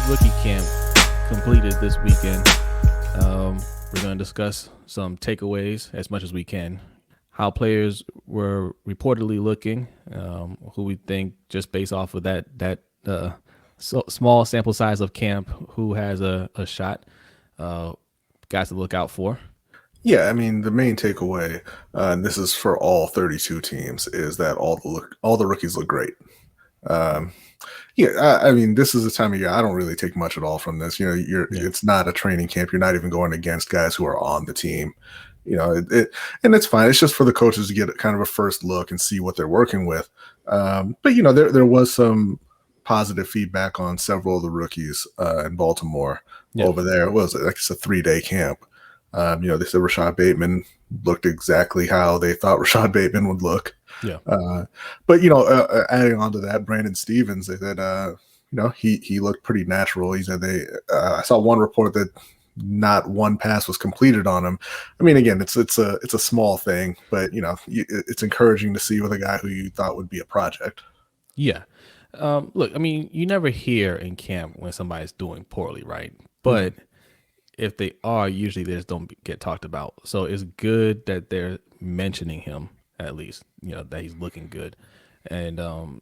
rookie camp completed this weekend. We're going to discuss some takeaways as much as we can, how players were reportedly looking, who we think just based off of that small sample size of camp, who has a shot, guys to look out for. Yeah, I mean the main takeaway, and this is for all 32 teams, is that all the rookies look great. Um, yeah, I mean this is a time of year I don't really take much at all from this. Yeah. It's not a training camp. You're not even going against guys who are on the team. And it's fine. It's just for the coaches to get kind of a first look and see what they're working with. But there was some positive feedback on several of the rookies in Baltimore over there. It was like it's a 3-day camp. They said Rashad Bateman looked exactly how they thought Rashad Bateman would look. Yeah. But adding on to that, Brandon Stevens, they said, he looked pretty natural. He said I saw one report that not one pass was completed on him. I mean, again, it's a small thing, but it's encouraging to see with a guy who you thought would be a project. Yeah. Look, I mean, you never hear in camp when somebody's doing poorly, right? But if they are, usually they just don't get talked about. So it's good that they're mentioning him at least, that he's looking good. And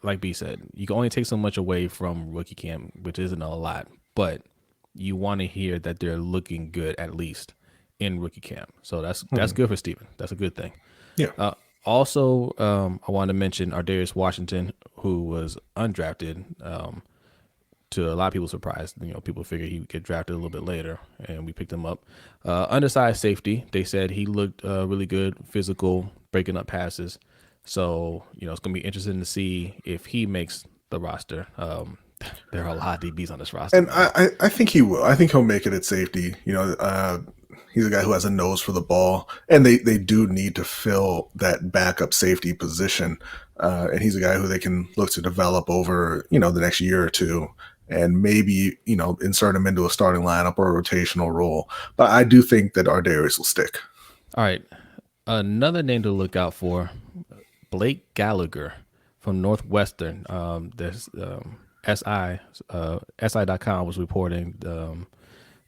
like B said, you can only take so much away from rookie camp, which isn't a lot, but you want to hear that they're looking good at least in rookie camp. So that's good for Steven. That's a good thing. Yeah. Also, I want to mention Ardarius Washington, who was undrafted. To a lot of people's surprise, people figured he would get drafted a little bit later, and we picked him up. Undersized safety. They said he looked really good, physical, breaking up passes. So, it's going to be interesting to see if he makes the roster. There are a lot of DBs on this roster. And I think he will. I think he'll make it at safety. He's a guy who has a nose for the ball, and they do need to fill that backup safety position. And he's a guy who they can look to develop over, the next year or two, and maybe, insert him into a starting lineup or a rotational role. But I do think that Ardarius will stick. All right. Another name to look out for, Blake Gallagher from Northwestern. There's SI.com was reporting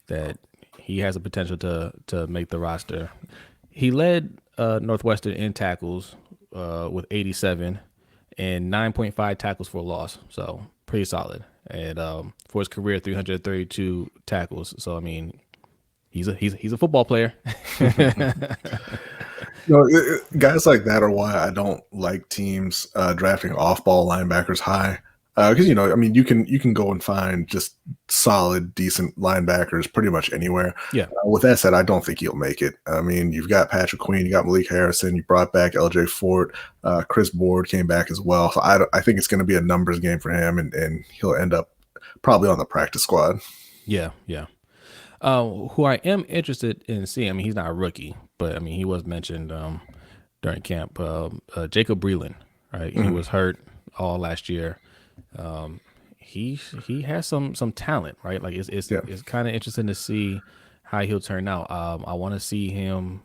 that he has a potential to make the roster. He led Northwestern in tackles with 87 and 9.5 tackles for loss. So pretty solid. And for his career, 332 tackles. So I mean, he's a football player. Guys like that are why I don't like teams drafting off-ball linebackers high. Because you can go and find just solid, decent linebackers pretty much anywhere. Yeah. With that said, I don't think he'll make it. I mean, you've got Patrick Queen, you got Malik Harrison, you brought back L.J. Fort, Chris Board came back as well. So I think it's going to be a numbers game for him, and he'll end up probably on the practice squad. Yeah. Who I am interested in seeing. I mean, he's not a rookie, but I mean, he was mentioned during camp. Jacob Breland, right? He was hurt all last year. He has some talent, right? Like it's kind of interesting to see how he'll turn out. I want to see him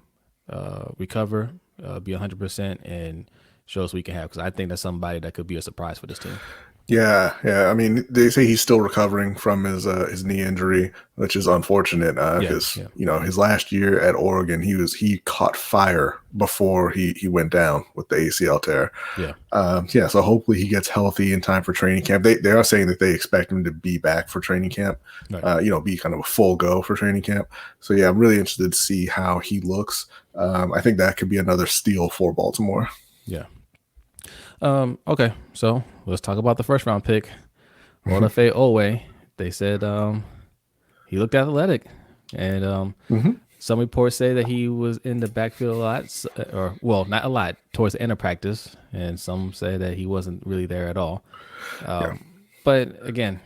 recover, be 100%, and show us what we can have, because I think that's somebody that could be a surprise for this team. Yeah. I mean, they say he's still recovering from his knee injury, which is unfortunate. Because his last year at Oregon, he caught fire before he went down with the ACL tear. Yeah. So hopefully he gets healthy in time for training camp. They are saying that they expect him to be back for training camp. Right. Be kind of a full go for training camp. So yeah, I'm really interested to see how he looks. I think that could be another steal for Baltimore. Yeah. Okay, so let's talk about the first round pick, Odafe Owe. They said he looked athletic, and some reports say that he was in the backfield a lot, or not a lot, towards the end of practice, and some say that he wasn't really there at all. But again,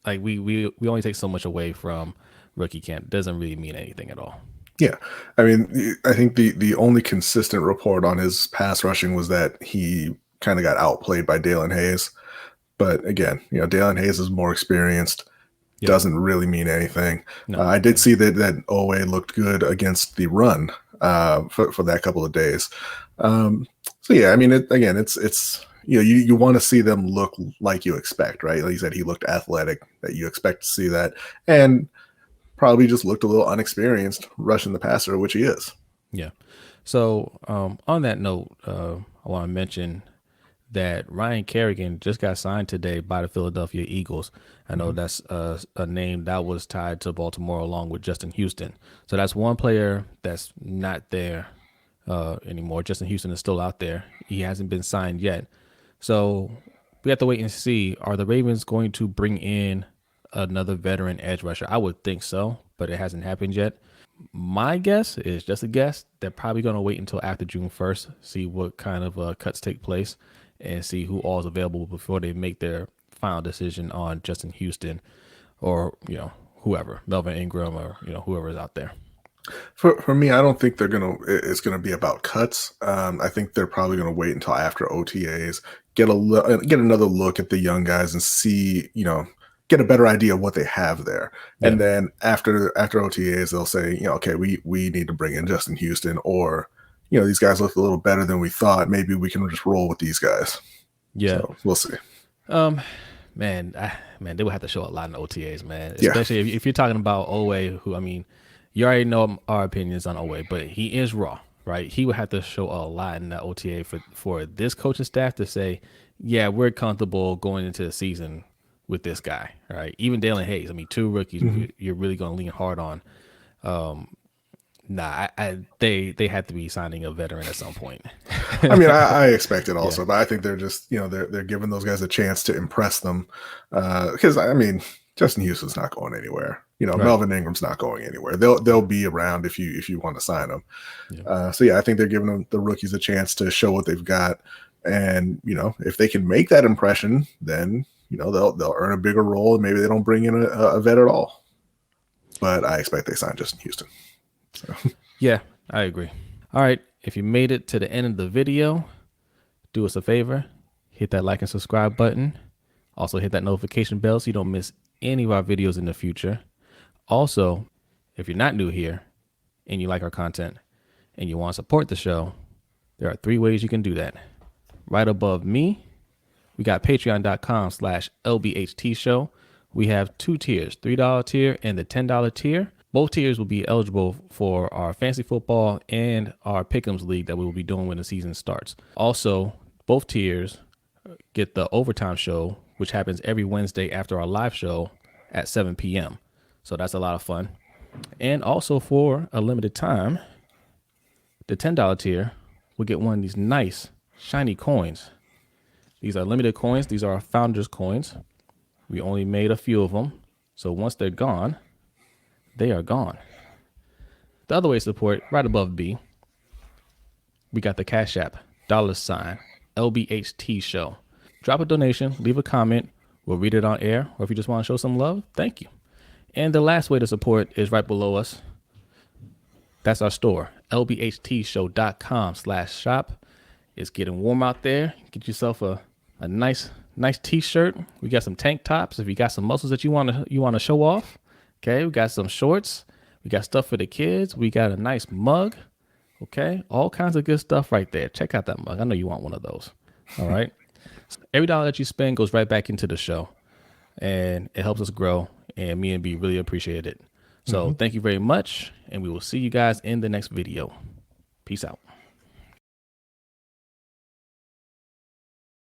like we only take so much away from rookie camp. It doesn't really mean anything at all. Yeah. I mean, I think the only consistent report on his pass rushing was that he kind of got outplayed by Dalen Hayes. But again, Dalen Hayes is more experienced. Yep. Doesn't really mean anything. No. I did see that Owe looked good against the run for that couple of days. So yeah, I mean, it's you want to see them look like you expect, right? Like you said, he looked athletic, that you expect to see that, and probably just looked a little unexperienced rushing the passer, which he is. Yeah. So on that note, I want to mention that Ryan Kerrigan just got signed today by the Philadelphia Eagles. I know Mhm. that's a name that was tied to Baltimore along with Justin Houston. So that's one player that's not there anymore. Justin Houston is still out there. He hasn't been signed yet. So we have to wait and see. Are the Ravens going to bring in another veteran edge rusher? I would think so, but it hasn't happened yet. My guess is just a guess. They're probably going to wait until after June 1st, see what kind of cuts take place, and see who all is available before they make their final decision on Justin Houston or, whoever, Melvin Ingram or, whoever is out there. For me, I don't think it's gonna be about cuts. I think they're probably gonna wait until after OTAs, get another look at the young guys and see, get a better idea of what they have there. Yeah. And then after OTAs, they'll say, okay, we need to bring in Justin Houston, or these guys look a little better than we thought. Maybe we can just roll with these guys. Yeah. So we'll see. Man, they would have to show a lot in OTAs, man. Yeah. Especially if you're talking about Owe, who, I mean, you already know our opinions on Owe, but he is raw, right? He would have to show a lot in that OTA for this coaching staff to say, yeah, we're comfortable going into the season with this guy, right? Even Dalen Hayes, I mean, two rookies, Mhm. you're really going to lean hard on. They had to be signing a veteran at some point. I mean, I expect it Yeah, also, but I think they're just, they're giving those guys a chance to impress them. Because I mean, Justin Houston's not going anywhere. right. Melvin Ingram's not going anywhere. They'll be around if you want to sign them. Yeah, So yeah, I think they're giving them the rookies a chance to show what they've got, and if they can make that impression, then they'll earn a bigger role, and maybe they don't bring in a vet at all. But I expect they sign Justin Houston. So. yeah, I agree. All right, if you made it to the end of the video, do us a favor, hit that like and subscribe button. Also, hit that notification bell so you don't miss any of our videos in the future. Also, if you're not new here and you like our content and you want to support the show, there are 3 ways you can do that. Right above me, we got patreon.com/LBHT show. We have 2 tiers, $3 tier and the $10 tier. Both tiers will be eligible for our fantasy football and our pick'ems league that we will be doing when the season starts. Also, both tiers get the overtime show, which happens every Wednesday after our live show at 7 p.m. So that's a lot of fun. And also for a limited time, the $10 tier will get one of these nice shiny coins. These are limited coins. These are our founders coins. We only made a few of them. So once they're gone, they are gone. The other way to support, right above B, we got the Cash App, $LBHT show. Drop a donation, leave a comment. We'll read it on air. Or if you just want to show some love, thank you. And the last way to support is right below us. That's our store, lbhtshow.com/shop. It's getting warm out there. Get yourself a nice t-shirt. We got some tank tops if you got some muscles that you want to show off. Okay, we got some shorts. We got stuff for the kids. We got a nice mug. Okay, all kinds of good stuff right there. Check out that mug. I know you want one of those. All right. Every dollar that you spend goes right back into the show, and it helps us grow. And me and B really appreciate it. So thank you very much, and we will see you guys in the next video. Peace out.